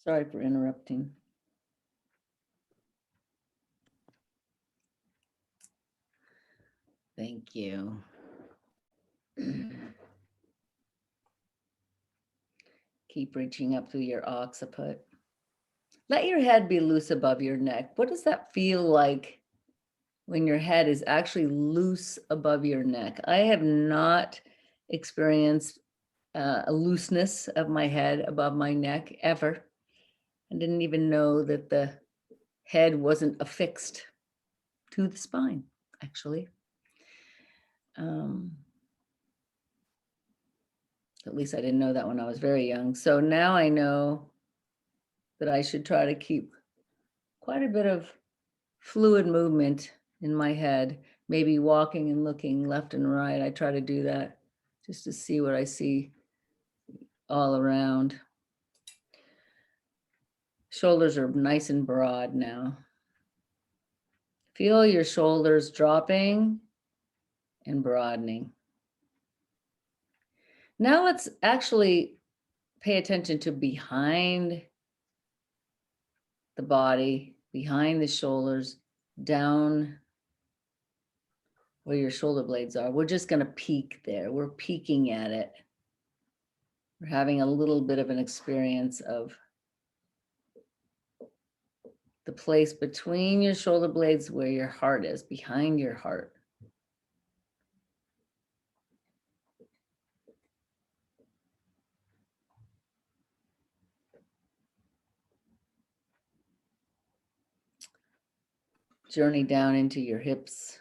Sorry for interrupting. Thank you. Keep reaching up through your occiput. Let your head be loose above your neck. What does that feel like when your head is actually loose above your neck? I have not experienced a looseness of my head above my neck ever. I didn't even know that the head wasn't affixed to the spine, actually. At least I didn't know that when I was very young. So now I know that I should try to keep quite a bit of fluid movement in my head, maybe walking and looking left and right. I try to do that just to see what I see all around. Shoulders are nice and broad now. Feel your shoulders dropping and broadening. Now let's actually pay attention to behind the body, behind the shoulders, down where your shoulder blades are. We're just going to peek there. We're peeking at it. We're having a little bit of an experience of the place between your shoulder blades where your heart is, behind your heart. Journey down into your hips.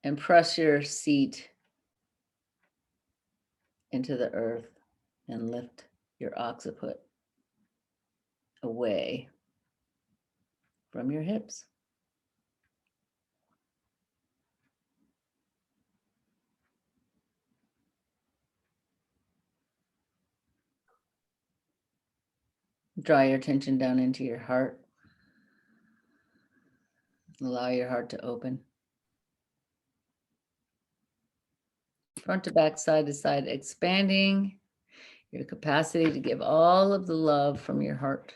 And press your seat into the earth and lift your occiput away from your hips. Draw your attention down into your heart. Allow your heart to open. Front to back, side to side, expanding your capacity to give all of the love from your heart.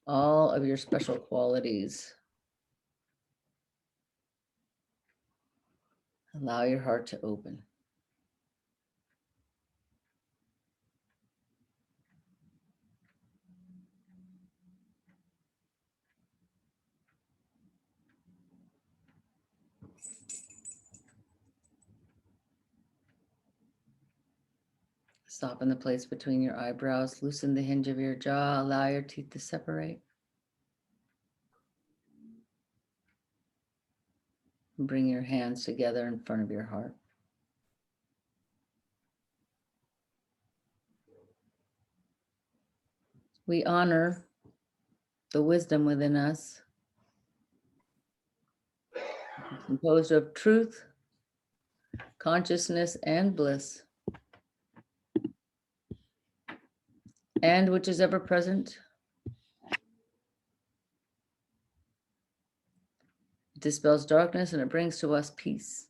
All of your special qualities. Allow your heart to open. Soften the place between your eyebrows. Loosen the hinge of your jaw. Allow your teeth to separate. And bring your hands together in front of your heart. We honor the wisdom within us, composed of truth, consciousness, and bliss, and which is ever present. It dispels darkness and it brings to us peace.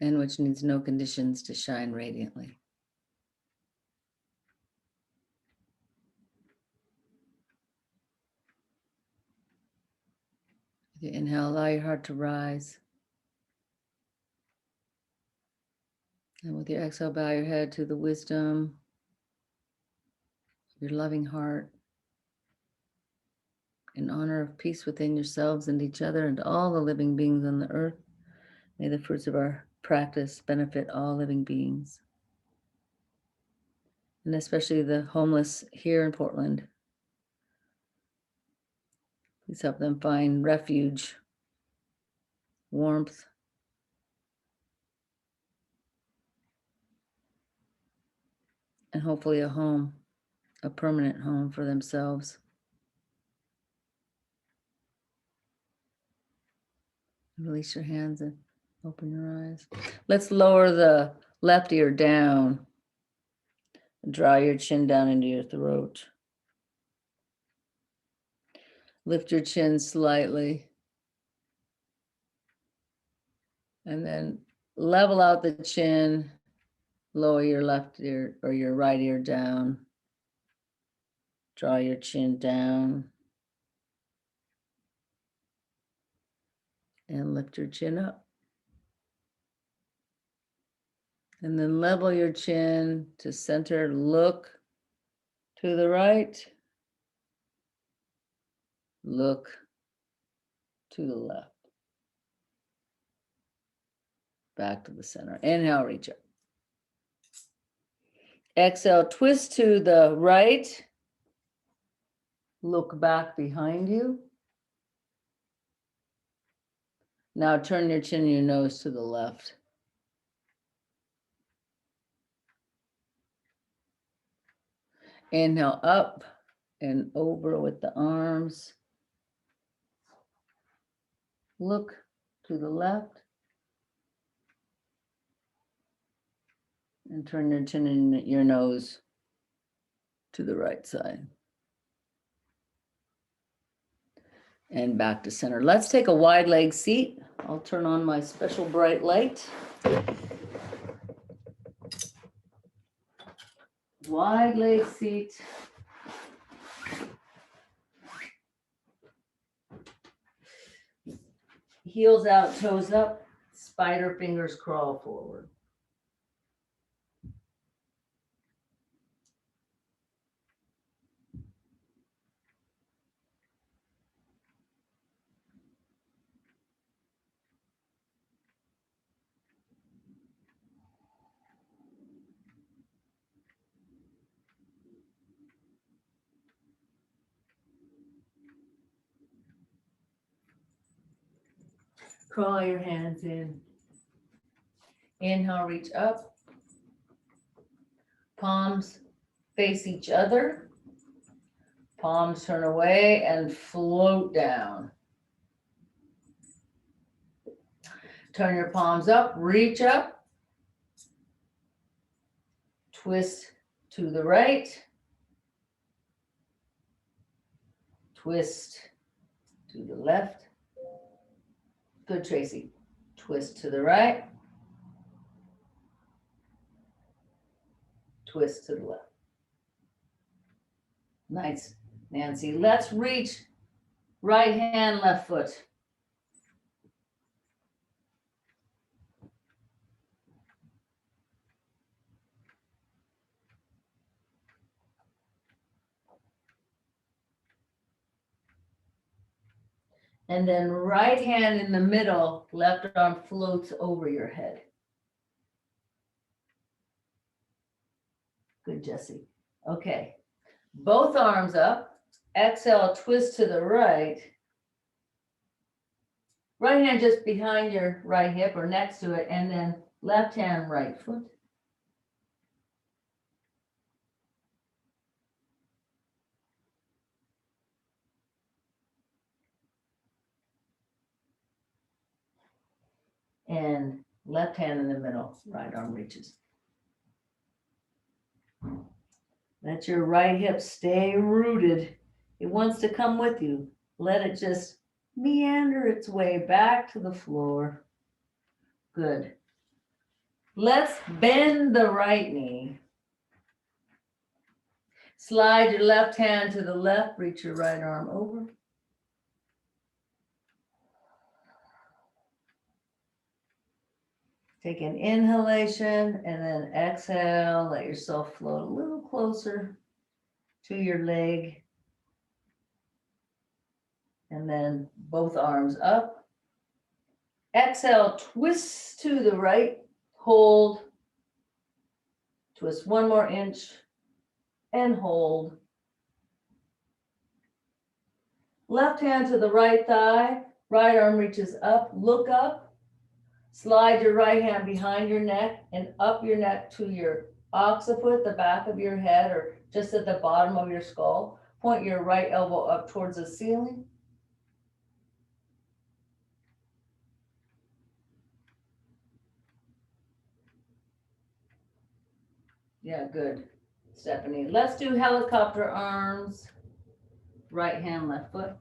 And which needs no conditions to shine radiantly. With your inhale, allow your heart to rise. And with your exhale, bow your head to the wisdom of your loving heart, in honor of peace within yourselves and each other and all the living beings on the earth. May the fruits of our practice benefit all living beings, and especially the homeless here in Portland. Please help them find refuge, warmth, and hopefully a home, a permanent home for themselves. Release your hands and open your eyes. Let's lower the left ear down. Draw your chin down into your throat. Lift your chin slightly. And then level out the chin, lower your left ear or your right ear down. Draw your chin down. And lift your chin up. And then level your chin to center. Look to the right. Look to the left. Back to the center. Inhale, reach up. Exhale, twist to the right. Look back behind you. Now turn your chin and your nose to the left. Inhale up and over with the arms. Look to the left. And turn your chin and your nose to the right side. And back to center. Let's take a wide leg seat. I'll turn on my special bright light. Wide leg seat. Heels out, toes up, spider fingers crawl forward. Crawl your hands in. Inhale, reach up. Palms face each other. Palms turn away and float down. Turn your palms up, reach up. Twist to the right. Twist to the left. Good, Tracy. Twist to the right. Twist to the left. Nice, Nancy. Let's reach right hand, left foot. And then right hand in the middle, left arm floats over your head. Good, Jesse. Okay, both arms up. Exhale, twist to the right. Right hand just behind your right hip or next to it, and then left hand, right foot. And left hand in the middle, right arm reaches. Let your right hip stay rooted. It wants to come with you. Let it just meander its way back to the floor. Good. Let's bend the right knee. Slide your left hand to the left, reach your right arm over. Take an inhalation and then exhale. Let yourself float a little closer to your leg. And then both arms up. Exhale, twist to the right, hold. Twist one more inch and hold. Left hand to the right thigh, right arm reaches up, look up. Slide your right hand behind your neck and up your neck to your occiput, the back of your head, or just at the bottom of your skull. Point your right elbow up towards the ceiling. Yeah, good, Stephanie. Let's do helicopter arms. Right hand, left foot.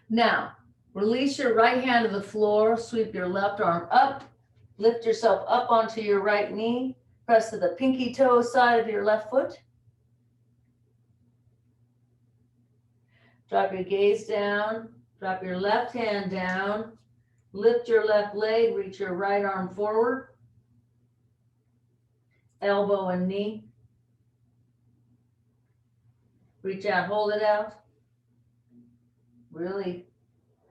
Now, release your right hand to the floor, sweep your left arm up, lift yourself up onto your right knee, press to the pinky toe side of your left foot. Drop your gaze down, drop your left hand down, lift your left leg, reach your right arm forward, elbow and knee. Reach out, hold it out. Really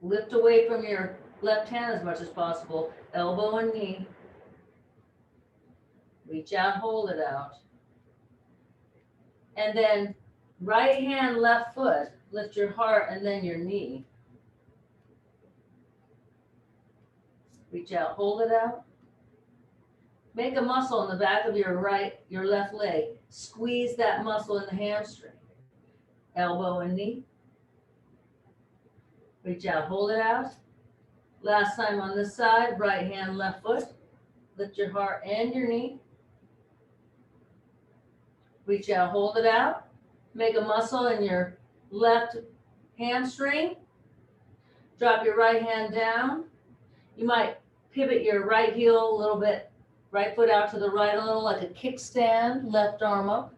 lift away from your left hand as much as possible, elbow and knee. Reach out, hold it out. And then right hand, left foot, lift your heart and then your knee. Reach out, hold it out. Make a muscle in the back of your left leg. Squeeze that muscle in the hamstring. Elbow and knee. Reach out, hold it out. Last time on this side, right hand, left foot. Lift your heart and your knee. Reach out, hold it out. Make a muscle in your left hamstring. Drop your right hand down. You might pivot your right heel a little bit, right foot out to the right a little, like a kickstand, left arm up.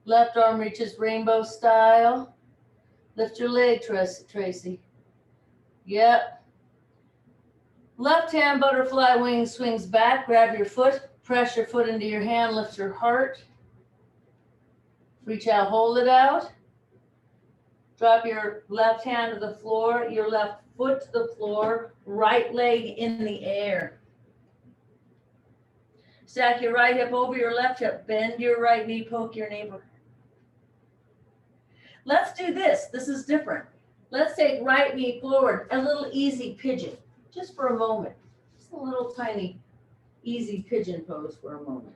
Left arm reaches rainbow style. Lift your leg, Tracy. Yep. Left hand butterfly wing swings back. Grab your foot, press your foot into your hand, lift your heart. Reach out, hold it out. Drop your left hand to the floor, your left foot to the floor, right leg in the air. Stack your right hip over your left hip, bend your right knee, poke your neighbor. Let's do this. This is different. Let's take right knee forward, a little easy pigeon, just for a moment. Just a little tiny, easy pigeon pose for a moment.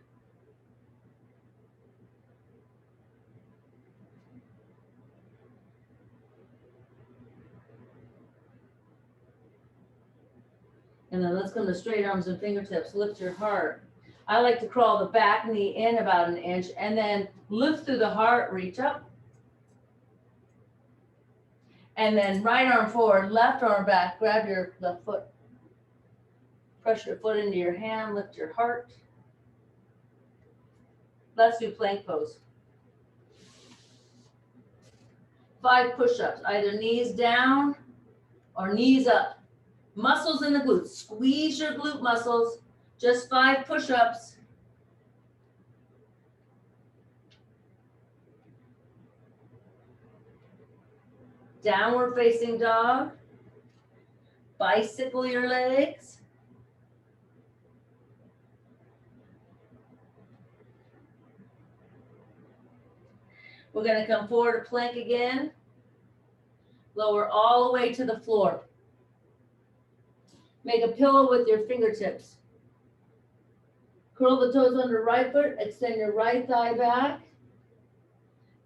And then let's come to straight arms and fingertips. Lift your heart. I like to crawl the back knee in about an inch and then lift through the heart, reach up. And then right arm forward, left arm back, grab your left foot. Press your foot into your hand, lift your heart. Let's do plank pose. 5 push-ups, either knees down or knees up. Muscles in the glutes. Squeeze your glute muscles. Just 5 push-ups. Downward facing dog. Bicycle your legs. We're going to come forward to plank again. Lower all the way to the floor. Make a pillow with your fingertips. Curl the toes under right foot, extend your right thigh back.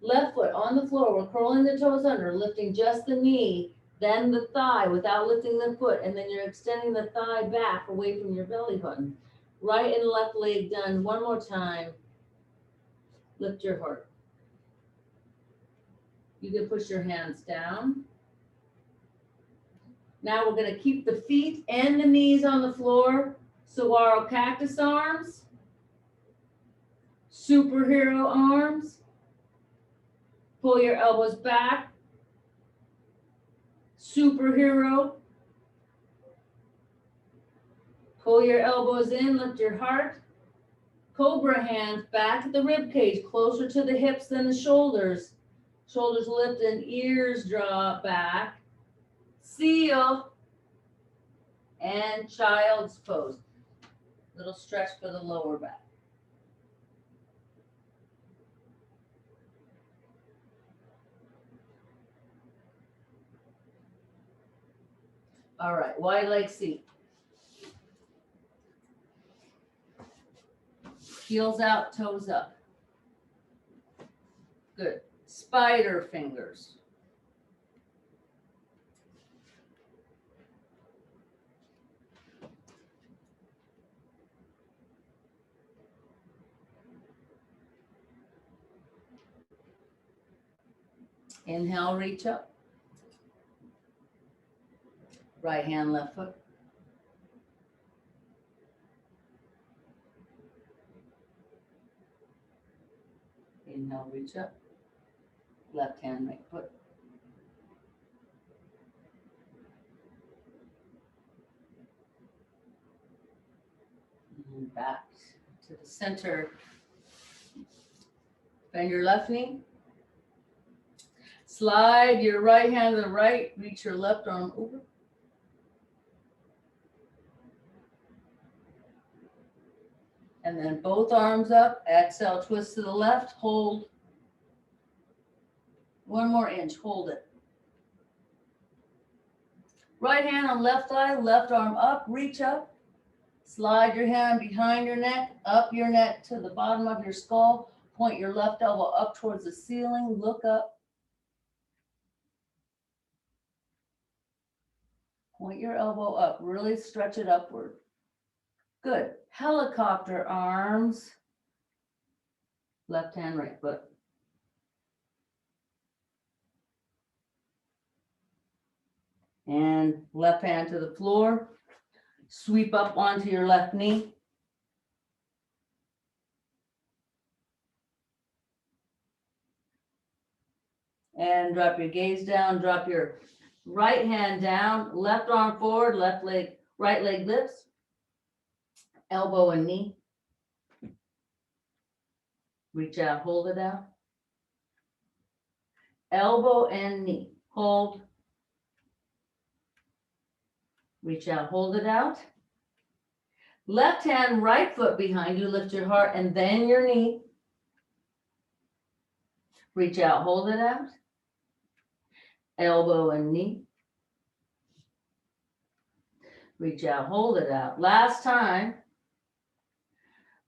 Left foot on the floor, we're curling the toes under, lifting just the knee, then the thigh without lifting the foot, and then you're extending the thigh back away from your belly button. Right and left leg done one more time. Lift your heart. You can push your hands down. Now we're going to keep the feet and the knees on the floor. Saguaro cactus arms. Superhero arms. Pull your elbows back. Superhero. Pull your elbows in, lift your heart. Cobra hands back at the rib cage, closer to the hips than the shoulders. Shoulders lift and ears draw back. Seal. And child's pose. Little stretch for the lower back. All right, wide leg seat. Heels out, toes up. Good. Spider fingers. Inhale, reach up. Right hand, left foot. Inhale, reach up. Left hand, right foot. And back to the center. Bend your left knee. Slide your right hand to the right. Reach your left arm over. And then both arms up. Exhale, twist to the left. Hold. One more inch. Hold it. Right hand on left thigh. Left arm up. Reach up. Slide your hand behind your neck. Up your neck to the bottom of your skull. Point your left elbow up towards the ceiling. Look up. Point your elbow up. Really stretch it upward. Good. Helicopter arms. Left hand, right foot. And left hand to the floor. Sweep up onto your left knee. And drop your gaze down. Drop your right hand down. Left arm forward. Left leg, right leg lifts. Elbow and knee. Reach out, hold it out. Elbow and knee. Hold. Reach out, hold it out. Left hand, right foot behind you. Lift your heart and then your knee. Reach out, hold it out. Elbow and knee. Reach out, hold it out. Last time.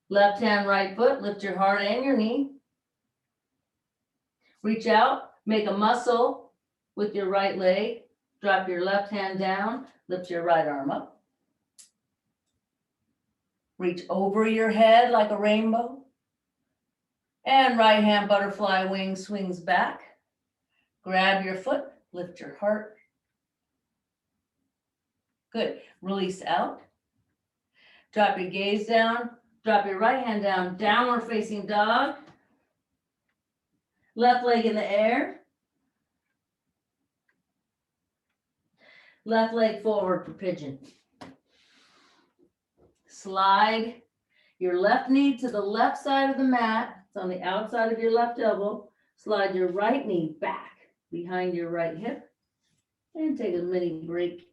Left hand, right foot. Lift your heart and your knee. Reach out. Make a muscle with your right leg. Drop your left hand down. Lift your right arm up. Reach over your head like a rainbow. And right hand butterfly wing swings back. Grab your foot. Lift your heart. Good. Release out. Drop your gaze down. Drop your right hand down. Downward facing dog. Left leg in the air. Left leg forward for pigeon. Slide your left knee to the left side of the mat. It's on the outside of your left elbow. Slide your right knee back behind your right hip. And take a mini break.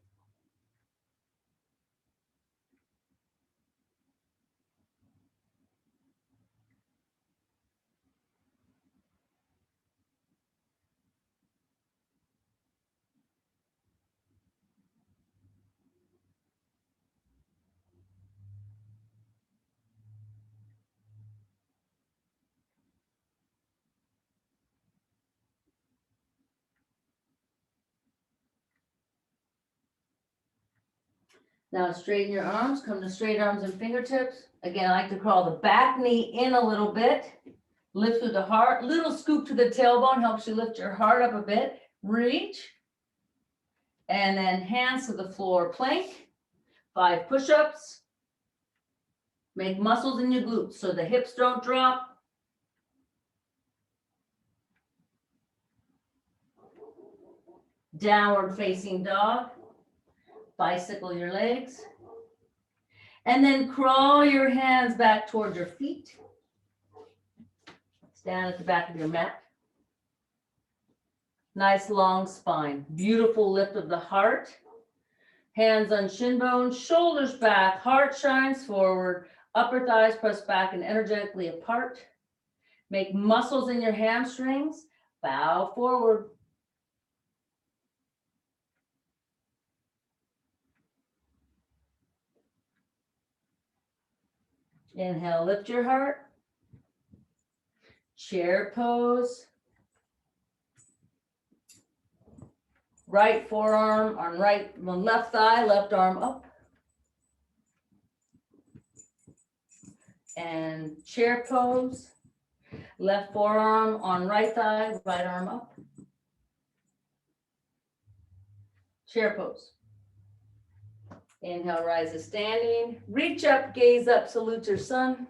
Now straighten your arms, come to straight arms and fingertips. Again, I like to crawl the back knee in a little bit. Lift through the heart, little scoop to the tailbone, helps you lift your heart up a bit. Reach. And then hands to the floor, plank. 5 push-ups. Make muscles in your glutes so the hips don't drop. Downward facing dog. Bicycle your legs. And then crawl your hands back towards your feet. Stand at the back of your mat. Nice long spine. Beautiful lift of the heart. Hands on shin bones, shoulders back, heart shines forward, upper thighs press back and energetically apart. Make muscles in your hamstrings. Bow forward. Inhale, lift your heart. Chair pose. Right forearm on left thigh, left arm up. And chair pose. Left forearm on right thigh, right arm up. Chair pose. Inhale, rise to standing. Reach up, gaze up, salute your sun.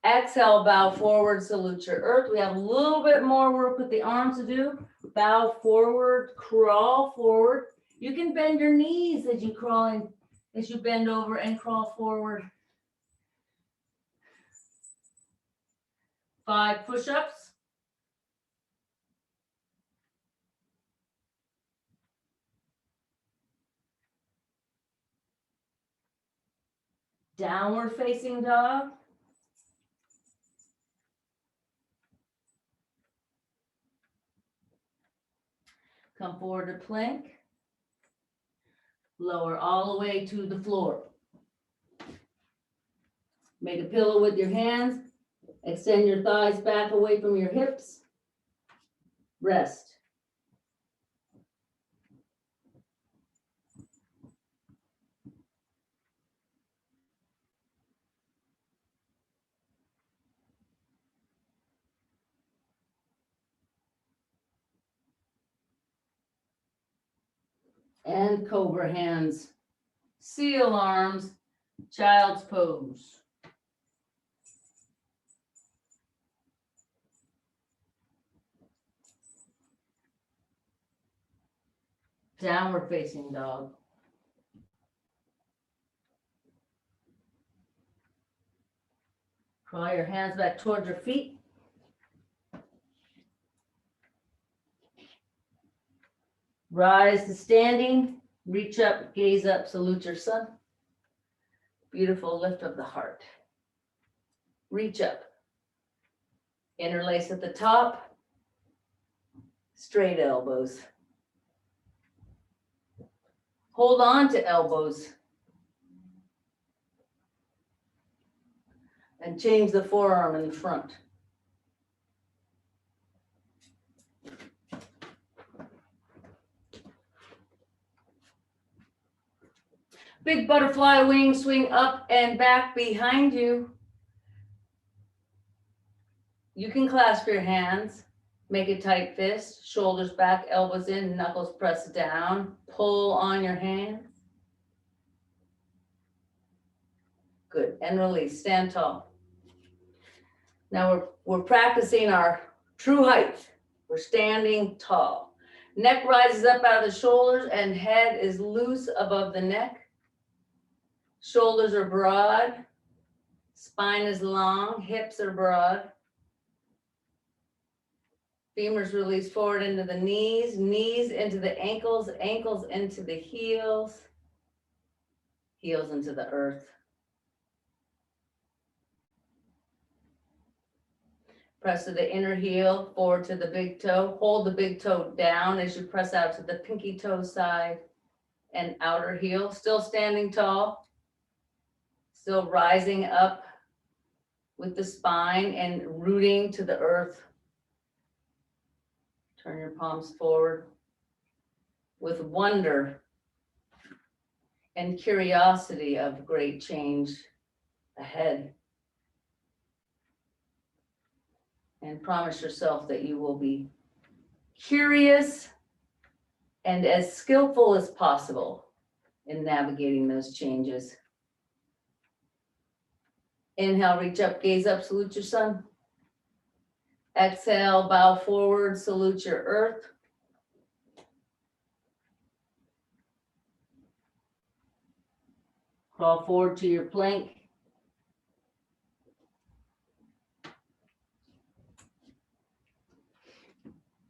Exhale, bow forward, salute your earth. We have a little bit more work with the arms to do. Bow forward, crawl forward. You can bend your knees as you crawl in, as you bend over and crawl forward. 5 push-ups. Downward facing dog. Come forward to plank. Lower all the way to the floor. Make a pillow with your hands. Extend your thighs back away from your hips. Rest. And cobra hands. Seal arms. Child's pose. Downward facing dog. Crawl your hands back towards your feet. Rise to standing. Reach up, gaze up, salute your sun. Beautiful lift of the heart. Reach up. Interlace at the top. Straight elbows. Hold on to elbows. And change the forearm in the front. Big butterfly wing, swing up and back behind you. You can clasp your hands, make a tight fist, shoulders back, elbows in, knuckles pressed down, pull on your hands. Good, and release, stand tall. Now we're practicing our true height. We're standing tall. Neck rises up out of the shoulders and head is loose above the neck. Shoulders are broad, spine is long, hips are broad. Femurs release forward into the knees, knees into the ankles, ankles into the heels, heels into the earth. Press to the inner heel, forward to the big toe. Hold the big toe down as you press out to the pinky toe side and outer heel. Still standing tall. Still rising up with the spine and rooting to the earth. Turn your palms forward with wonder and curiosity of great change ahead. And promise yourself that you will be curious and as skillful as possible in navigating those changes. Inhale, reach up, gaze up, salute your sun. Exhale, bow forward, salute your earth. Crawl forward to your plank.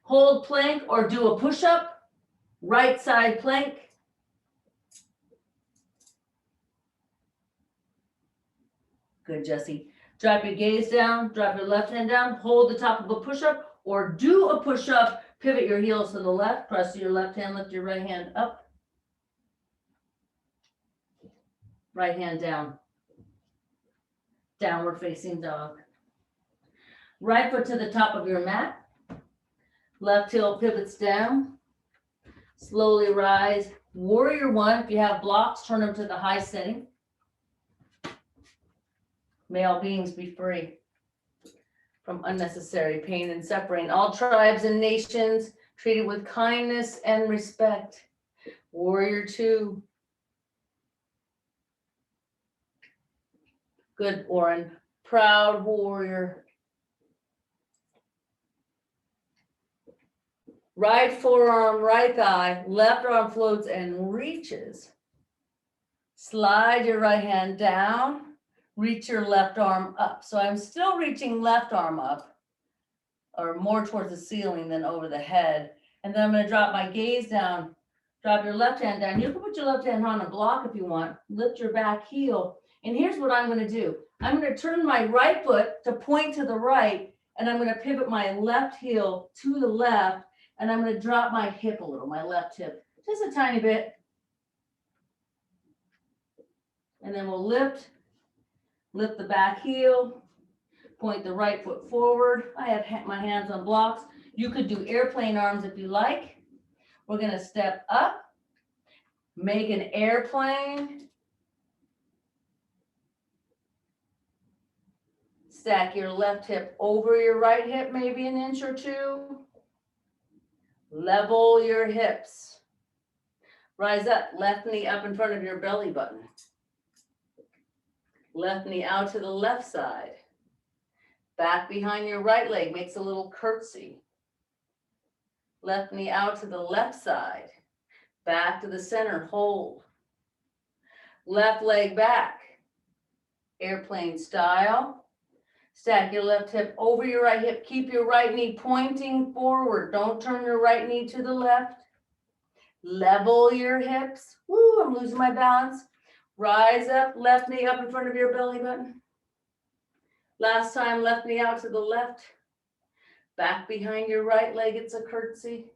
Hold plank or do a push-up, right side plank. Good, Jesse. Drop your gaze down, drop your left hand down, hold the top of a push-up or do a push-up, pivot your heels to the left, press your left hand, lift your right hand up. Right hand down. Downward facing dog. Right foot to the top of your mat. Left heel pivots down. Slowly rise. Warrior one, if you have blocks, turn them to the high setting. May all beings be free from unnecessary pain and suffering. All tribes and nations treated with kindness and respect. Warrior two, Good, Warren. Proud warrior. Right forearm, right thigh, left arm floats and reaches. Slide your right hand down, reach your left arm up. So I'm still reaching left arm up, or more towards the ceiling than over the head. And then I'm going to drop my gaze down, drop your left hand down. You can put your left hand on a block if you want, lift your back heel. And here's what I'm going to do. I'm going to turn my right foot to point to the right, and I'm going to pivot my left heel to the left, and I'm going to drop my hip a little, my left hip, just a tiny bit. And then we'll lift the back heel, point the right foot forward. I have my hands on blocks. You could do airplane arms if you like. We're going to step up, make an airplane. Stack your left hip over your right hip, maybe an inch or two. Level your hips. Rise up, left knee up in front of your belly button. Left knee out to the left side. Back behind your right leg makes a little curtsy. Left knee out to the left side. Back to the center, hold. Left leg back. Airplane style. Stack your left hip over your right hip. Keep your right knee pointing forward. Don't turn your right knee to the left. Level your hips. Woo, I'm losing my balance. Rise up, left knee up in front of your belly button. Last time, left knee out to the left. Back behind your right leg, it's a curtsy.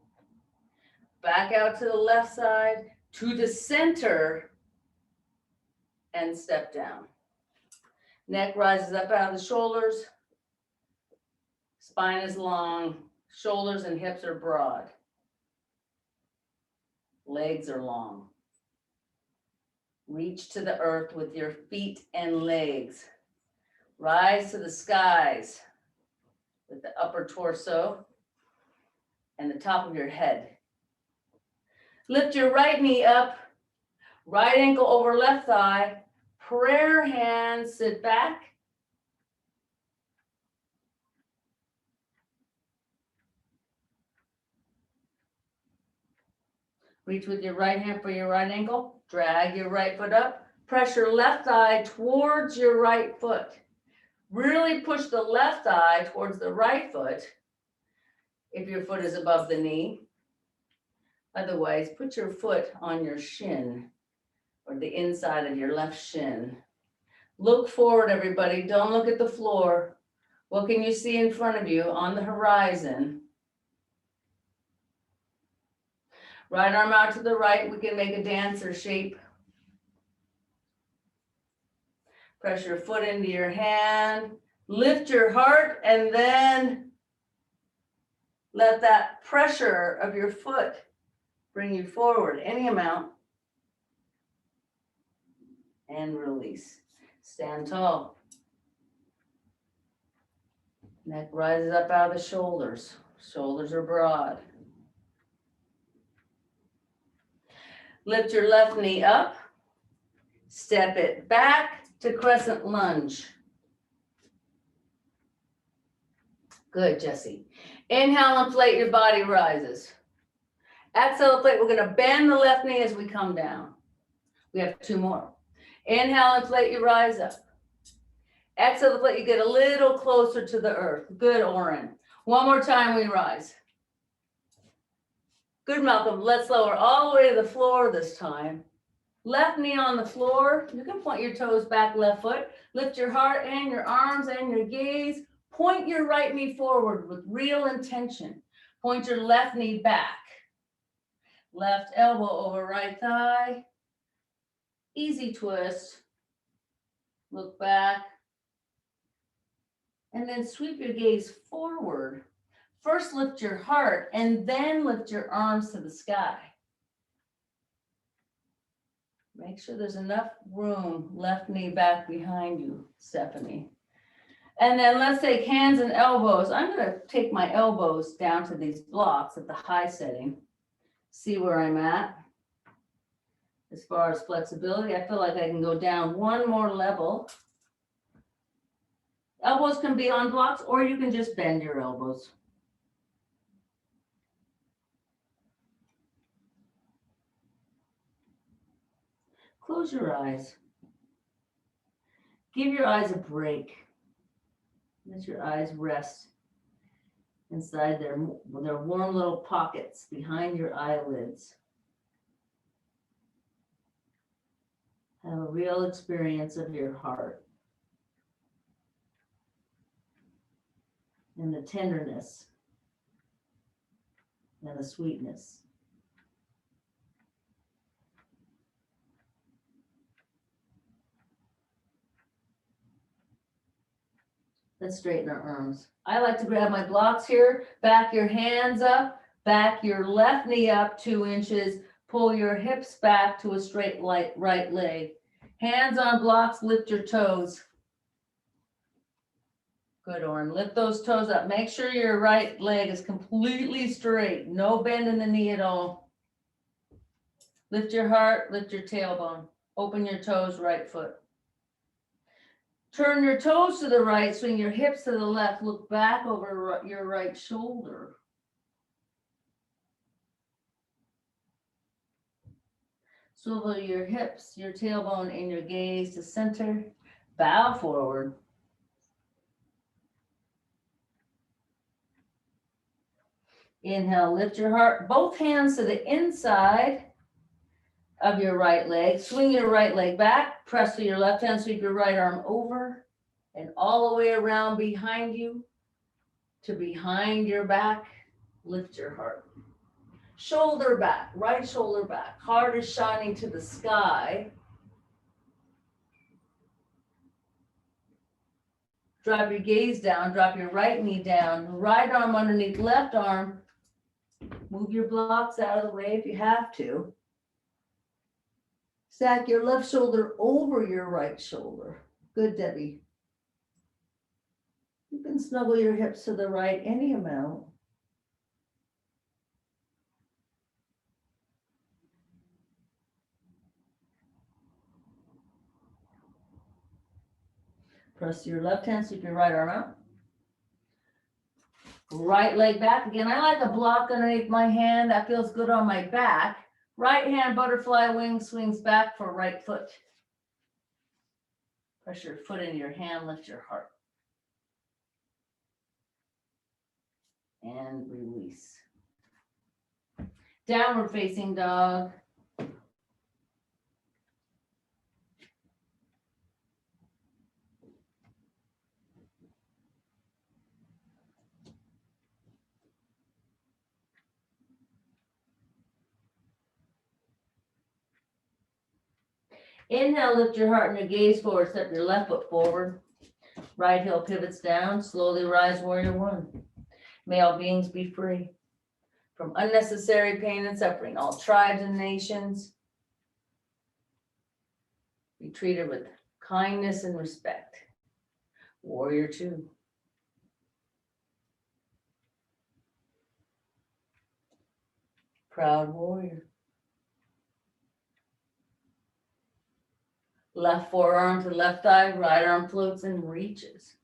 Back out to the left side, to the center, and step down. Neck rises up out of the shoulders. Spine is long. Shoulders and hips are broad. Legs are long. Reach to the earth with your feet and legs. Rise to the skies with the upper torso and the top of your head. Lift your right knee up, right ankle over left thigh, prayer hands, sit back. Reach with your right hand for your right ankle, drag your right foot up, press your left thigh towards your right foot. Really push the left thigh towards the right foot if your foot is above the knee. Otherwise, put your foot on your shin or the inside of your left shin. Look forward, everybody. Don't look at the floor. What can you see in front of you on the horizon? Right arm out to the right. We can make a dancer shape. Press your foot into your hand. Lift your heart and then let that pressure of your foot bring you forward any amount. And release. Stand tall. Neck rises up out of the shoulders. Shoulders are broad. Lift your left knee up. Step it back to crescent lunge. Good, Jesse. Inhale, inflate, your body rises. Exhale, inflate. We're going to bend the left knee as we come down. We have two more. Inhale, inflate, you rise up. Exhale, inflate, you get a little closer to the earth. Good, Oren. One more time, we rise. Good, Malcolm. Let's lower all the way to the floor this time. Left knee on the floor. You can point your toes back, left foot. Lift your heart and your arms and your gaze. Point your right knee forward with real intention. Point your left knee back. Left elbow over right thigh. Easy twist. Look back. And then sweep your gaze forward. First lift your heart and then lift your arms to the sky. Make sure there's enough room, left knee back behind you, Stephanie. And then let's take hands and elbows. I'm going to take my elbows down to these blocks at the high setting. See where I'm at. As far as flexibility, I feel like I can go down one more level. Elbows can be on blocks, or you can just bend your elbows. Close your eyes. Give your eyes a break. Let your eyes rest inside their warm little pockets behind your eyelids. Have a real experience of your heart and the tenderness and the sweetness. Let's straighten our arms. I like to grab my blocks here, back your hands up, back your left knee up 2 inches, pull your hips back to a straight right leg. Hands on blocks, lift your toes. Good, Oren. Lift those toes up. Make sure your right leg is completely straight. No bend in the knee at all. Lift your heart, lift your tailbone. Open your toes, right foot. Turn your toes to the right, swing your hips to the left, look back over your right shoulder. Swivel your hips, your tailbone, and your gaze to center. Bow forward. Inhale, lift your heart, both hands to the inside of your right leg. Swing your right leg back, press with your left hand, sweep your right arm over and all the way around behind you to behind your back. Lift your heart. Shoulder back, right shoulder back. Heart is shining to the sky. Drop your gaze down, drop your right knee down, right arm underneath left arm. Move your blocks out of the way if you have to. Stack your left shoulder over your right shoulder. Good, Debbie. You can snuggle your hips to the right any amount. Press your left hand, sweep your right arm out. Right leg back. Again, I like a block underneath my hand. That feels good on my back. Right hand butterfly wing swings back for right foot. Press your foot in your hand, lift your heart. And release. Downward facing dog. Inhale, lift your heart and your gaze forward, step your left foot forward. Right heel pivots down, slowly rise, warrior one. May all beings be free from unnecessary pain and suffering. All tribes and nations be treated with kindness and respect. Warrior two. Proud warrior. Left forearm to left thigh, right arm floats and reaches.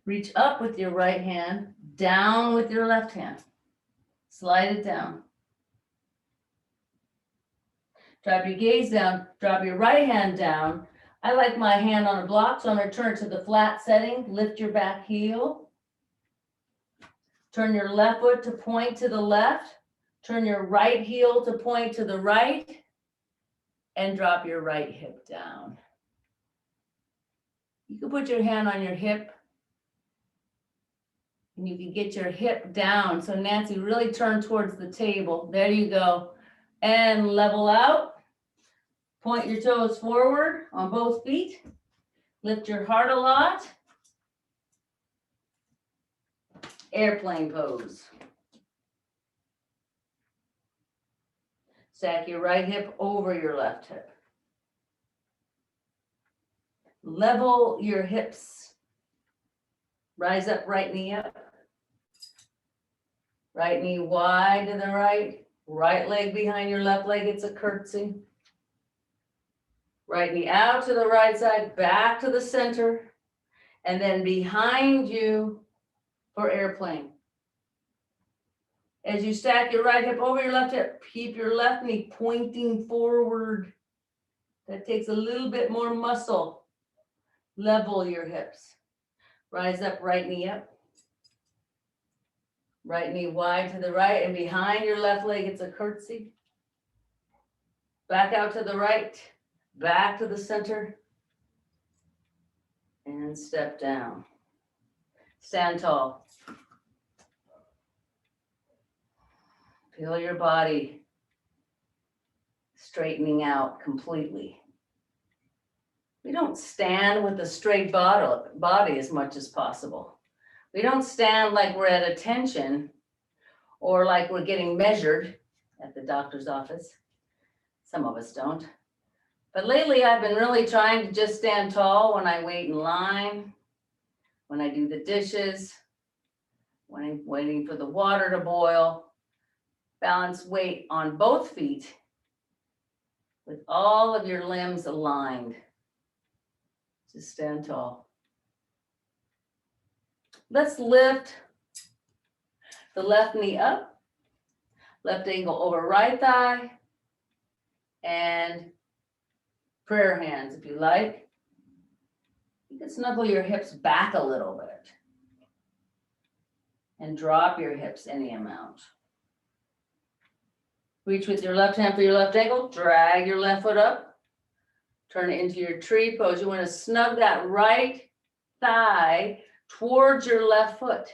Reach up with your right hand, down with your left hand. Slide it down. Drop your gaze down, drop your right hand down. I like my hand on a block, so I'm going to turn to the flat setting. Lift your back heel. Turn your left foot to point to the left. Turn your right heel to point to the right. And drop your right hip down. You can put your hand on your hip. And you can get your hip down. So Nancy, really turn towards the table. There you go. And level out. Point your toes forward on both feet. Lift your heart a lot. Airplane pose. Stack your right hip over your left hip. Level your hips. Rise up, right knee up. Right knee wide to the right. Right leg behind your left leg. It's a curtsy. Right knee out to the right side, back to the center, and then behind you for airplane. As you stack your right hip over your left hip, keep your left knee pointing forward. That takes a little bit more muscle. Level your hips. Rise up, right knee up. Right knee wide to the right, and behind your left leg, it's a curtsy. Back out to the right, back to the center, and step down. Stand tall. Feel your body straightening out completely. We don't stand with a straight body as much as possible. We don't stand like we're at attention or like we're getting measured at the doctor's office. Some of us don't. But lately I've been really trying to just stand tall when I wait in line, when I do the dishes, when I'm waiting for the water to boil. Balance weight on both feet with all of your limbs aligned. Just stand tall. Let's lift the left knee up, left ankle over right thigh, and prayer hands if you like. You can snuggle your hips back a little bit and drop your hips any amount. Reach with your left hand for your left ankle, drag your left foot up, turn it into your tree pose. You want to snug that right thigh towards your left foot.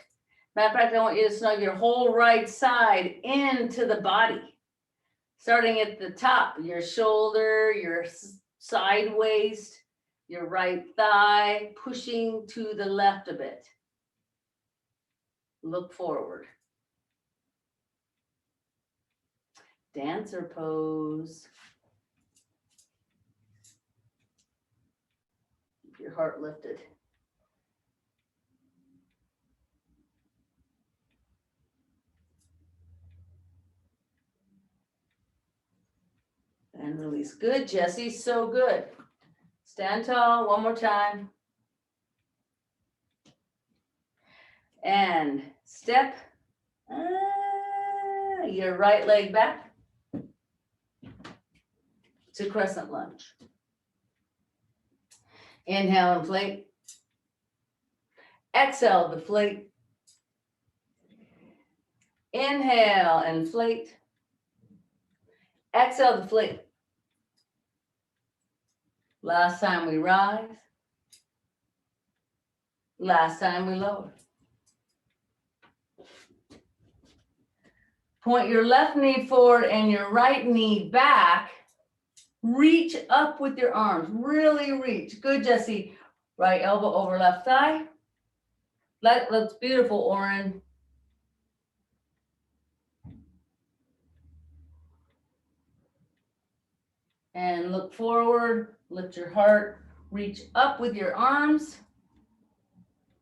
Matter of fact, I want you to snug your whole right side into the body. Starting at the top, your shoulder, your side waist, your right thigh, pushing to the left a bit. Look forward. Dancer pose. Keep your heart lifted. And release. Good, Jesse. So good. Stand tall. One more time. And step your right leg back to crescent lunge. Inhale, inflate. Exhale, deflate. Inhale, inflate. Exhale, deflate. Last time we rise. Last time we lower. Point your left knee forward and your right knee back. Reach up with your arms. Really reach. Good, Jesse. Right elbow over left thigh. That's beautiful, Oren. And look forward. Lift your heart. Reach up with your arms.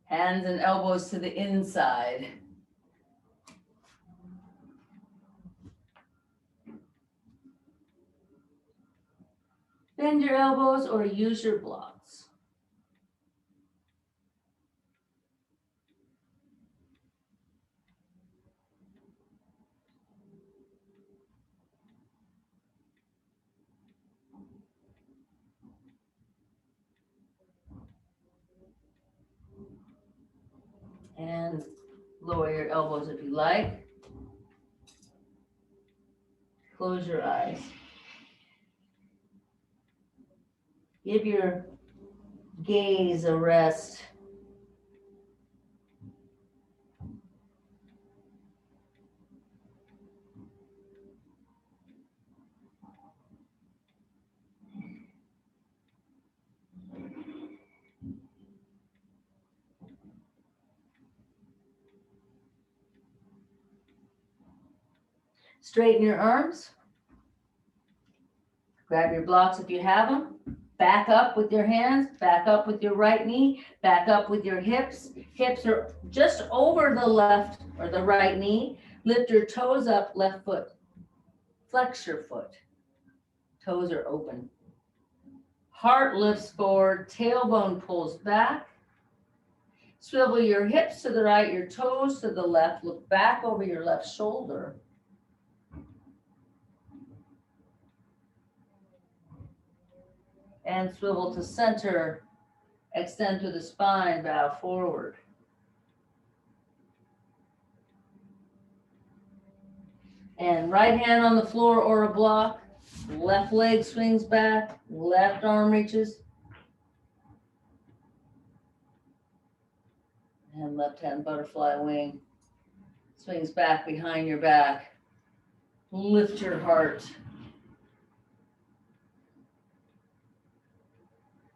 Hands and elbows to the inside. Bend your elbows or use your blocks. And lower your elbows if you like. Close your eyes. Give your gaze a rest. Straighten your arms. Grab your blocks if you have them. Back up with your hands, back up with your right knee, back up with your hips. Hips are just over the left or the right knee. Lift your toes up, left foot. Flex your foot. Toes are open. Heart lifts forward, tailbone pulls back. Swivel your hips to the right, your toes to the left. Look back over your left shoulder. And swivel to center. Extend through the spine, bow forward. And right hand on the floor or a block. Left leg swings back, left arm reaches. And left hand butterfly wing swings back behind your back. Lift your heart.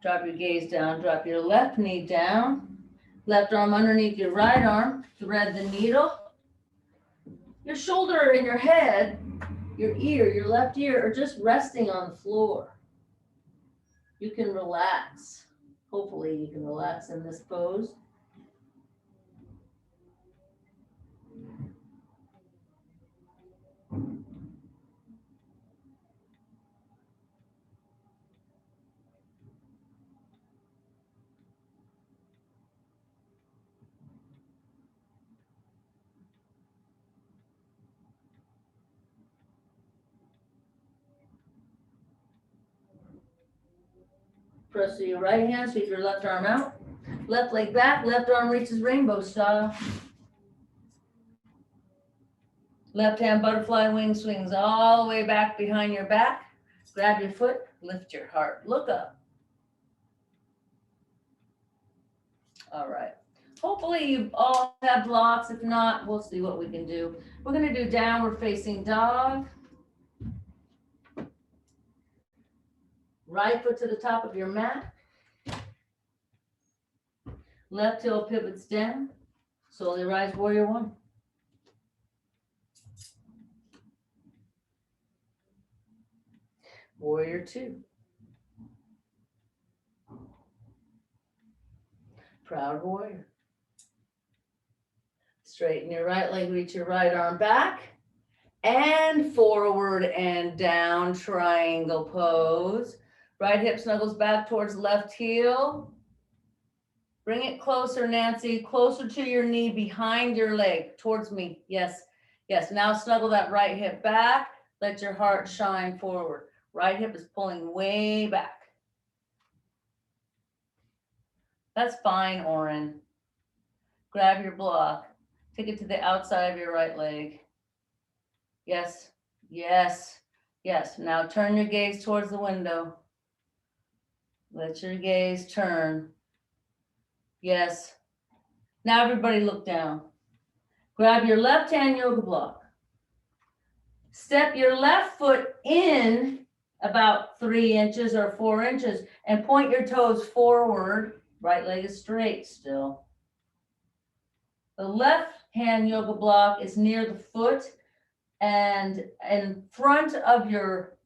Drop your gaze down, drop your left knee down. Left arm underneath your right arm, thread the needle. Your shoulder and your head, your ear, your left ear are just resting on the floor. You can relax. Hopefully you can relax in this pose. Press to your right hand, sweep your left arm out. Left leg back, left arm reaches rainbow style. Left hand butterfly wing swings all the way back behind your back. Grab your foot, lift your heart, look up. All right. Hopefully you all have blocks. If not, we'll see what we can do. We're going to do downward facing dog. Right foot to the top of your mat. Left heel pivots down. Slowly rise, warrior one. Warrior two. Proud warrior. Straighten your right leg, reach your right arm back. And forward and down, triangle pose. Right hip snuggles back towards left heel. Bring it closer, Nancy, closer to your knee, behind your leg, towards me. Yes, yes. Now snuggle that right hip back. Let your heart shine forward. Right hip is pulling way back. That's fine, Oren. Grab your block. Take it to the outside of your right leg. Yes, yes, yes. Now turn your gaze towards the window. Let your gaze turn. Yes. Now everybody look down. Grab your left hand yoga block. Step your left foot in about 3 inches or 4 inches and point your toes forward. Right leg is straight still. The left hand yoga block is near the foot and in front of your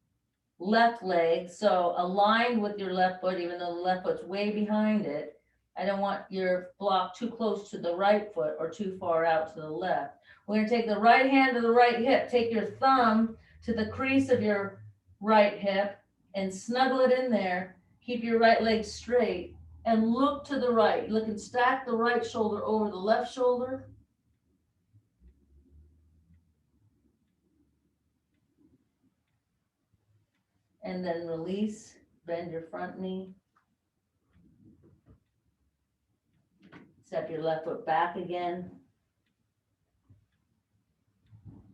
left leg, so aligned with your left foot, even though the left foot's way behind it. I don't want your block too close to the right foot or too far out to the left. We're going to take the right hand to the right hip. Take your thumb to the crease of your right hip and snuggle it in there. Keep your right leg straight and look to the right. Look and stack the right shoulder over the left shoulder. And then release, bend your front knee. Step your left foot back again.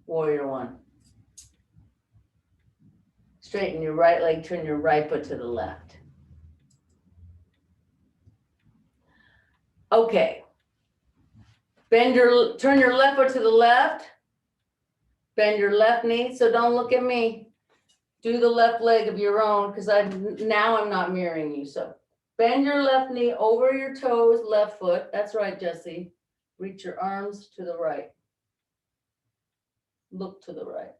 Warrior one. Straighten your right leg, turn your right foot to the left. Okay. Turn your left foot to the left. Bend your left knee, so don't look at me. Do the left leg of your own, because now I'm not mirroring you. So bend your left knee over your toes, left foot. That's right, Jesse. Reach your arms to the right. Look to the right.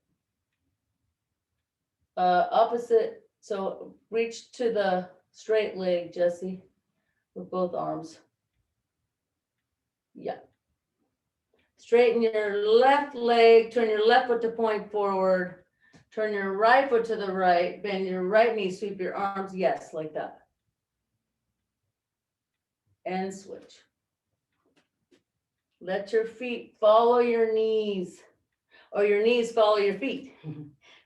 Opposite, so reach to the straight leg, Jesse, with both arms. Yeah. Straighten your left leg, turn your left foot to point forward. Turn your right foot to the right, bend your right knee, sweep your arms, yes, like that. And switch. Let your feet follow your knees, or your knees follow your feet,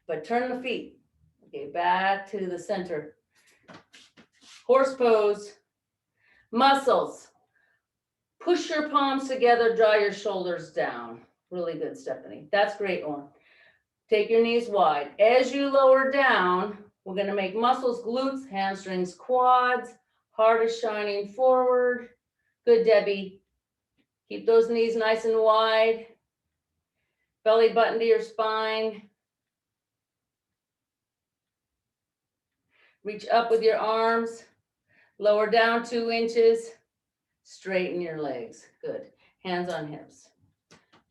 but turn the feet. Okay, back to the center. Horse pose, muscles. Push your palms together, draw your shoulders down. Really good, Stephanie. That's great one. Take your knees wide. As you lower down, we're gonna make muscles, glutes, hamstrings, quads. Heart is shining forward. Good, Debbie. Keep those knees nice and wide. Belly button to your spine. Reach up with your arms. Lower down 2 inches. Straighten your legs. Good. Hands on hips.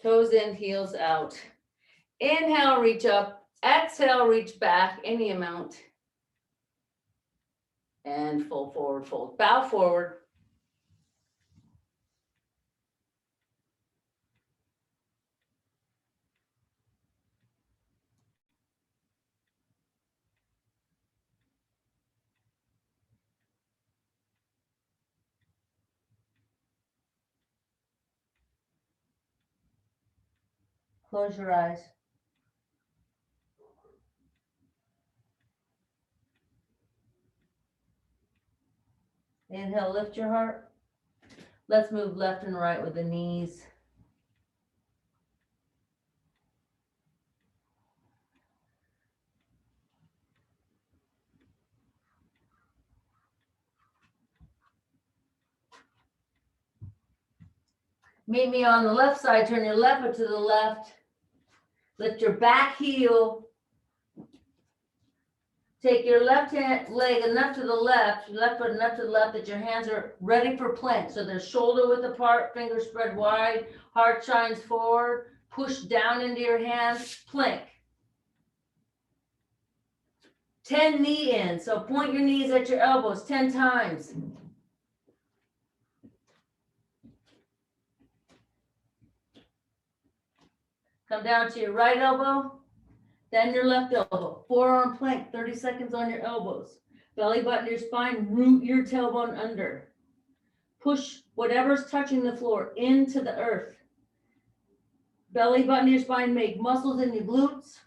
Toes in, heels out. Inhale, reach up. Exhale, reach back any amount. And fold forward, fold. Bow forward. Close your eyes. Inhale, lift your heart. Let's move left and right with the knees. Meet me on the left side. Turn your left foot to the left. Lift your back heel. Take your left leg enough to the left, your left foot enough to the left that your hands are ready for plank. So they're shoulder width apart, fingers spread wide, heart shines forward, push down into your hands, plank. 10 knee in, so point your knees at your elbows 10 times. Come down to your right elbow, then your left elbow. Forearm plank, 30 seconds on your elbows. Belly button to your spine, root your tailbone under. Push whatever's touching the floor into the earth. Belly button to your spine, make muscles in your glutes.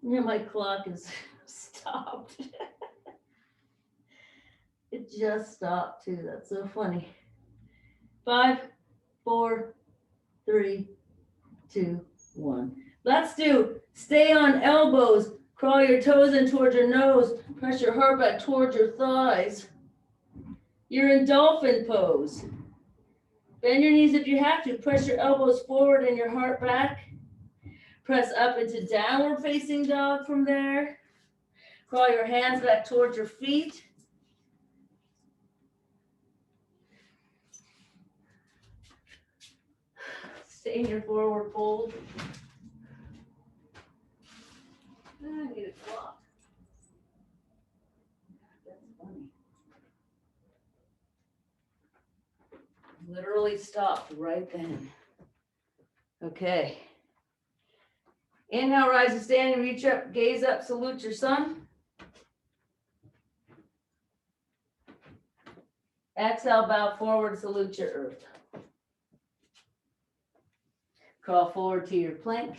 Yeah, my clock is stopped. It just stopped too. That's so funny. 5, 4, 3, 2, 1. Let's do stay on elbows. Crawl your toes in towards your nose. Press your heart back towards your thighs. You're in dolphin pose. Bend your knees if you have to. Press your elbows forward and your heart back. Press up into downward facing dog from there. Crawl your hands back towards your feet. Stay in your forward fold. I need a clock. That's funny. Literally stopped right then. Okay. Inhale, rise to standing, reach up, gaze up, salute your sun. Exhale, bow forward, salute your earth. Crawl forward to your plank.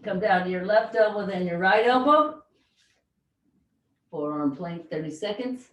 Come down to your left elbow, then your right elbow. Forearm plank, 30 seconds.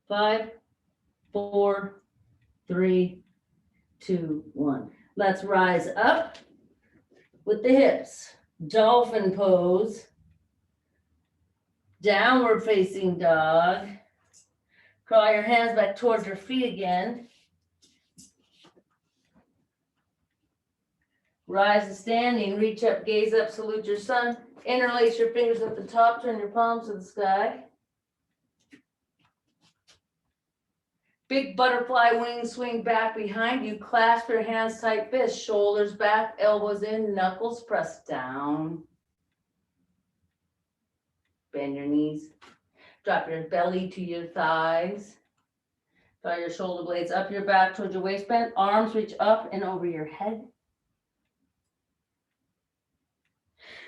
Five, 4, 3, 2, 1. Let's rise up with the hips. Dolphin pose. Downward facing dog. Crawl your hands back towards your feet again. Rise to standing, reach up, gaze up, salute your sun. Interlace your fingers at the top, turn your palms to the sky. Big butterfly wings swing back behind you. Clasp your hands tight fist, shoulders back, elbows in, knuckles pressed down. Bend your knees. Drop your belly to your thighs. Draw your shoulder blades up your back towards your waistband. Arms reach up and over your head.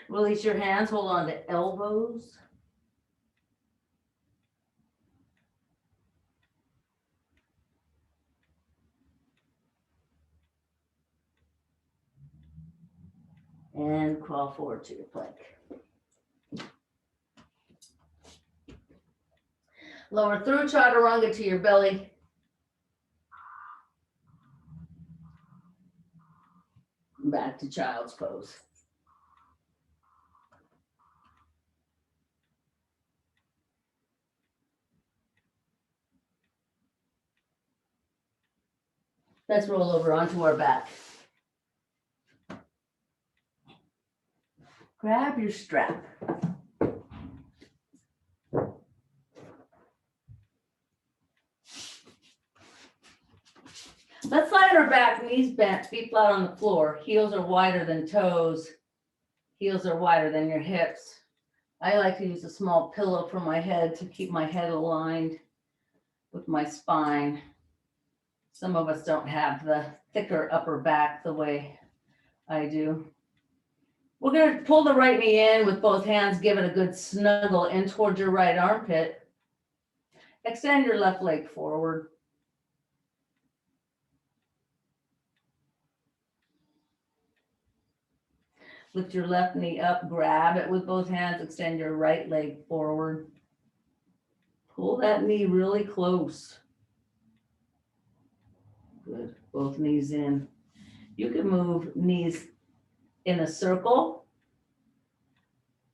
Release your hands, hold on to elbows. And crawl forward to your plank. Lower through chaturanga to your belly. Back to child's pose. Let's roll over onto our back. Grab your strap. Let's lie on our back, knees bent, feet flat on the floor. Heels are wider than toes. Heels are wider than your hips. I like to use a small pillow for my head to keep my head aligned with my spine. Some of us don't have the thicker upper back the way I do. We're going to pull the right knee in with both hands, give it a good snuggle in towards your right armpit. Extend your left leg forward. Lift your left knee up, grab it with both hands, extend your right leg forward. Pull that knee really close. Good, both knees in. You can move knees in a circle,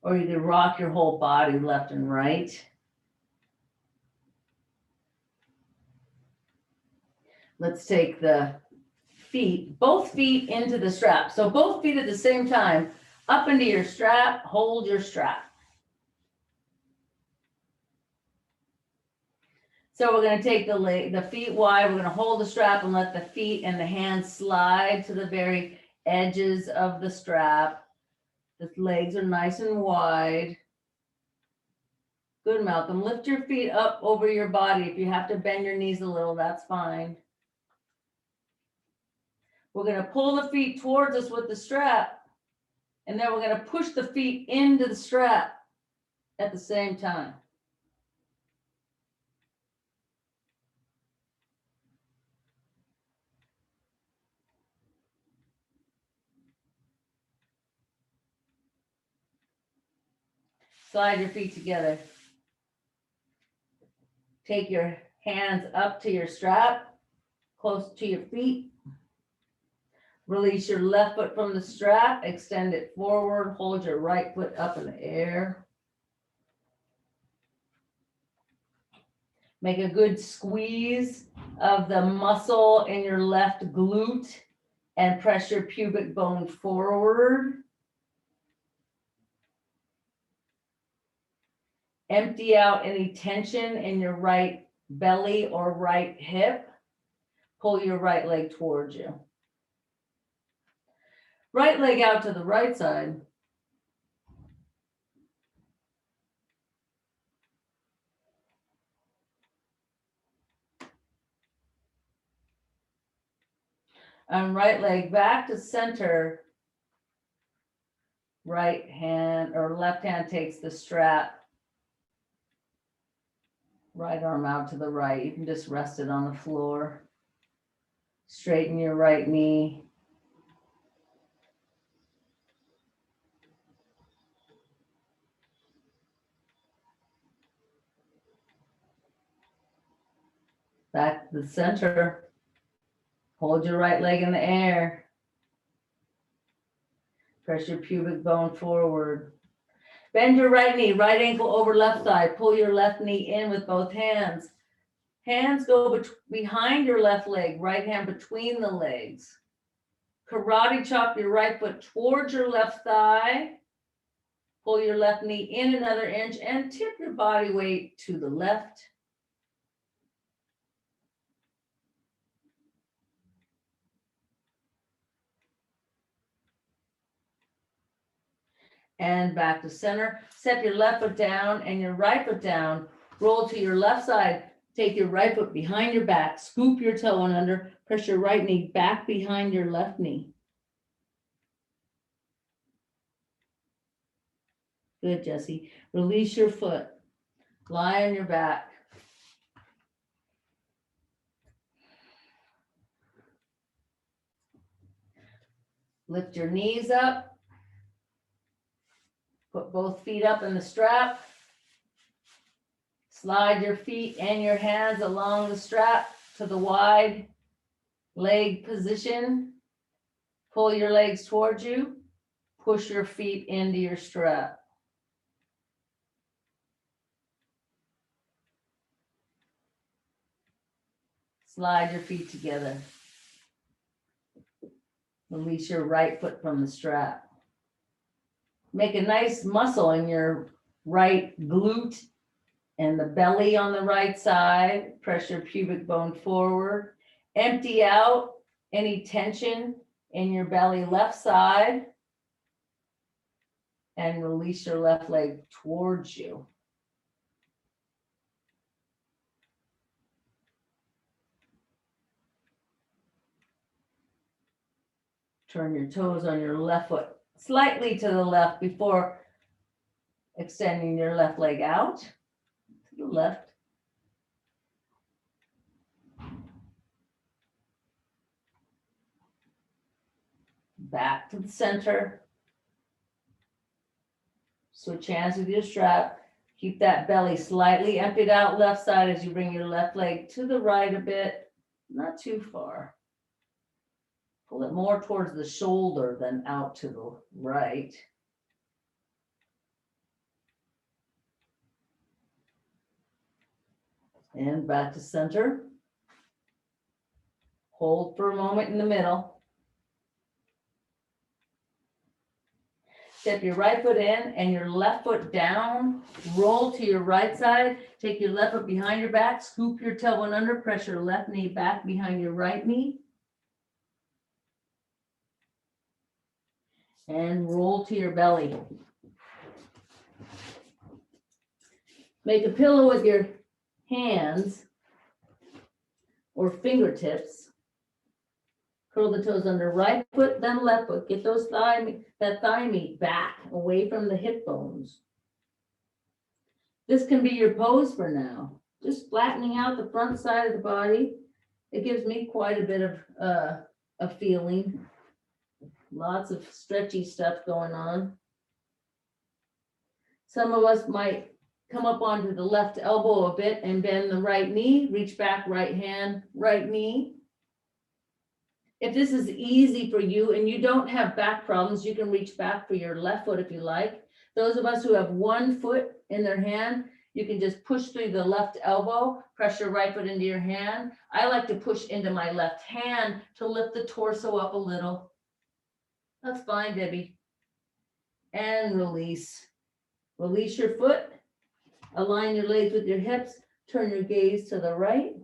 or you can rock your whole body left and right. Let's take the feet, both feet into the strap. So both feet at the same time, up into your strap, hold your strap. So we're going to take the feet wide, we're going to hold the strap and let the feet and the hands slide to the very edges of the strap. The legs are nice and wide. Good, Malcolm. Lift your feet up over your body. If you have to bend your knees a little, that's fine. We're going to pull the feet towards us with the strap, and then we're going to push the feet into the strap at the same time. Slide your feet together. Take your hands up to your strap, close to your feet. Release your left foot from the strap, extend it forward, hold your right foot up in the air. Make a good squeeze of the muscle in your left glute and press your pubic bone forward. Empty out any tension in your right belly or right hip. Pull your right leg towards you. Right leg out to the right side. And right leg back to center. Right hand or left hand takes the strap. Right arm out to the right. You can just rest it on the floor. Straighten your right knee. Back to the center. Hold your right leg in the air. Press your pubic bone forward. Bend your right knee, right ankle over left side. Pull your left knee in with both hands. Hands go behind your left leg, right hand between the legs. Karate chop your right foot towards your left thigh. Pull your left knee in another inch and tip your body weight to the left. And back to center. Step your left foot down and your right foot down. Roll to your left side. Take your right foot behind your back. Scoop your toe in under. Press your right knee back behind your left knee. Good, Jesse. Release your foot. Lie on your back. Lift your knees up. Put both feet up in the strap. Slide your feet and your hands along the strap to the wide leg position. Pull your legs towards you. Push your feet into your strap. Slide your feet together. Release your right foot from the strap. Make a nice muscle in your right glute and the belly on the right side. Press your pubic bone forward. Empty out any tension in your belly left side. And release your left leg towards you. Turn your toes on your left foot slightly to the left before extending your left leg out to the left. Back to the center. Switch hands with your strap. Keep that belly slightly emptied out left side as you bring your left leg to the right a bit, not too far. Pull it more towards the shoulder than out to the right. And back to center. Hold for a moment in the middle. Step your right foot in and your left foot down. Roll to your right side. Take your left foot behind your back. Scoop your toe in under. Press your left knee back behind your right knee. And roll to your belly. Make a pillow with your hands or fingertips. Curl the toes under right foot, then left foot. Get those thigh meat back away from the hip bones. This can be your pose for now. Just flattening out the front side of the body. It gives me quite a bit of a feeling. Lots of stretchy stuff going on. Some of us might come up onto the left elbow a bit and bend the right knee. Reach back, right hand, right knee. If this is easy for you and you don't have back problems, you can reach back for your left foot if you like. Those of us who have one foot in their hand, you can just push through the left elbow, press your right foot into your hand. I like to push into my left hand to lift the torso up a little. That's fine, Debbie. And release. Release your foot. Align your legs with your hips. Turn your gaze to the right.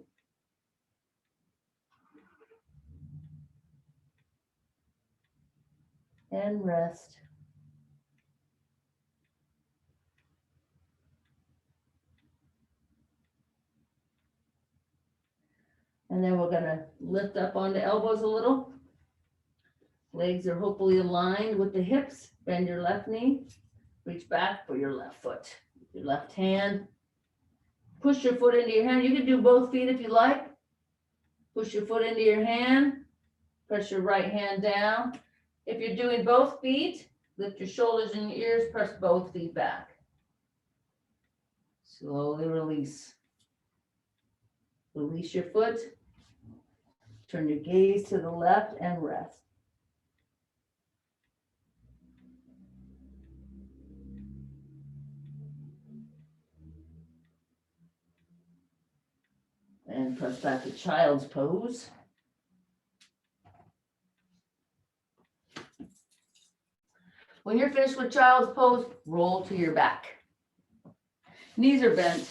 And rest. And then we're going to lift up on the elbows a little. Legs are hopefully aligned with the hips. Bend your left knee. Reach back for your left foot. Your left hand. Push your foot into your hand. You can do both feet if you like. Push your foot into your hand. Press your right hand down. If you're doing both feet, lift your shoulders and your ears. Press both feet back. Slowly release. Release your foot. Turn your gaze to the left and rest. And press back to child's pose. When you're finished with child's pose, roll to your back. Knees are bent.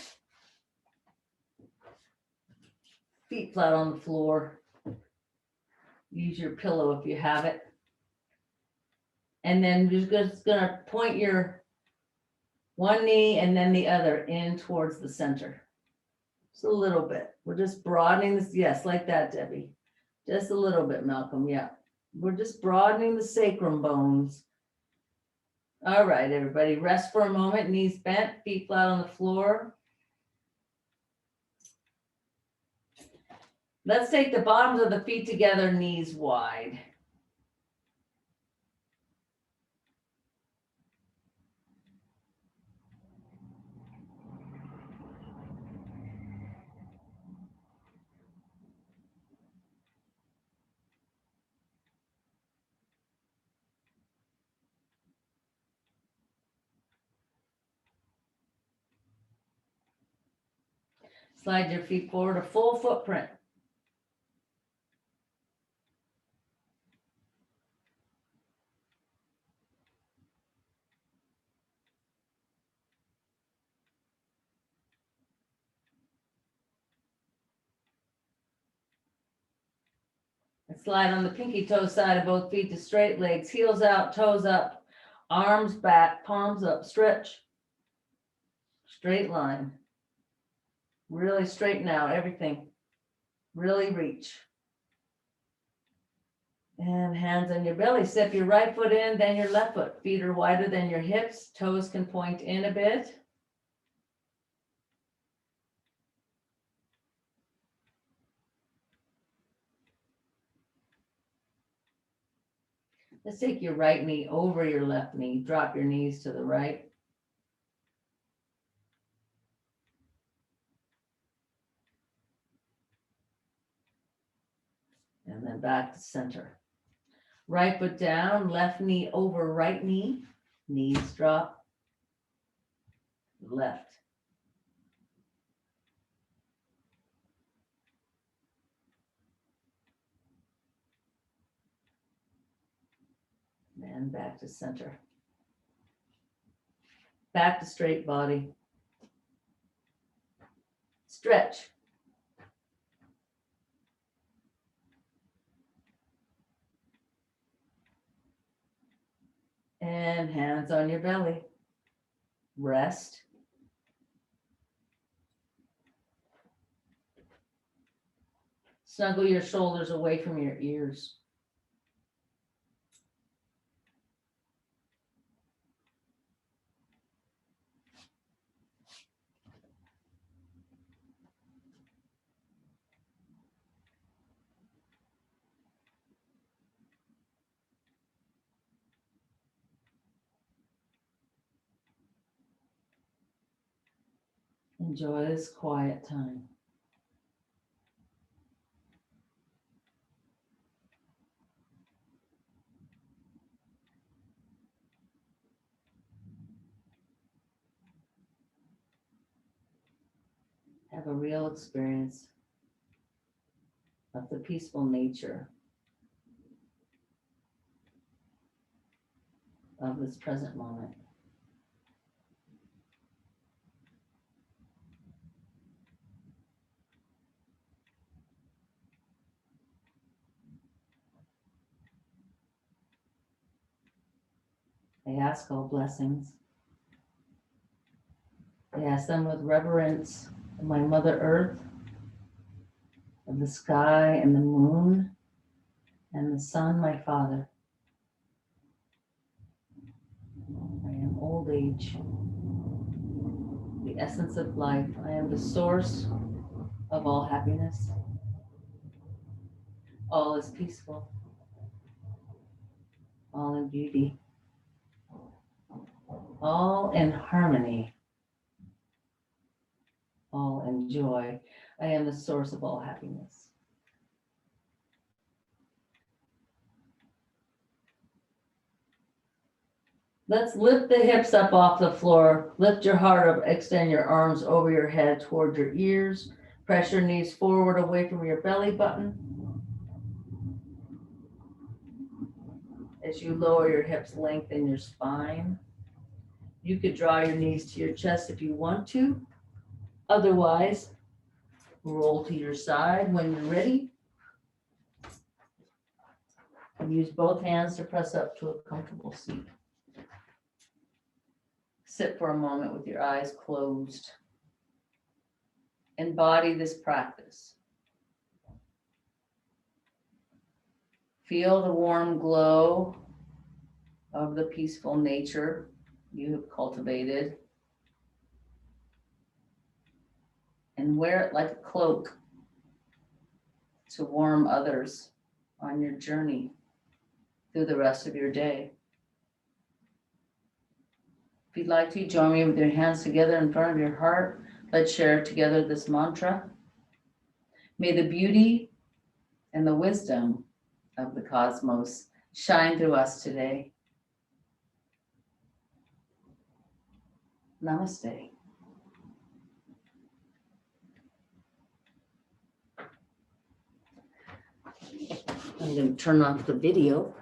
Feet flat on the floor. Use your pillow if you have it. And then you're just gonna point your one knee and then the other in towards the center. Just a little bit. We're just broadening this. Yes, like that, Debbie. Just a little bit, Malcolm. Yeah. We're just broadening the sacrum bones. All right, everybody, rest for a moment. Knees bent, feet flat on the floor. Let's take the bottoms of the feet together, knees wide. Slide your feet forward, a full footprint. And slide on the pinky toe side of both feet to straight legs, heels out, toes up, arms back, palms up, stretch. Straight line. Really straighten out everything. Really reach. And hands on your belly. Step your right foot in, then your left foot. Feet are wider than your hips. Toes can point in a bit. Let's take your right knee over your left knee. Drop your knees to the right. And then back to center. Right foot down, left knee over right knee. Knees drop. Left. And back to center. Back to straight body. Stretch. And hands on your belly. Rest. Snuggle your shoulders away from your ears. Enjoy this quiet time. Have a real experience of the peaceful nature of this present moment. I ask all blessings. I ask them with reverence of my Mother Earth, of the sky and the moon, and the sun, my Father. I am old age, the essence of life. I am the source of all happiness. All is peaceful, all in beauty, all in harmony, all in joy. I am the source of all happiness. Let's lift the hips up off the floor. Lift your heart up, extend your arms over your head toward your ears. Press your knees forward away from your belly button. As you lower your hips, lengthen your spine. You could draw your knees to your chest if you want to. Otherwise, roll to your side when you're ready. And use both hands to press up to a comfortable seat. Sit for a moment with your eyes closed. Embody this practice. Feel the warm glow of the peaceful nature you have cultivated. And wear it like a cloak to warm others on your journey through the rest of your day. If you'd like to, join me with your hands together in front of your heart. Let's share together this mantra. May the beauty and the wisdom of the cosmos shine through us today. Namaste. I'm going to turn off the video.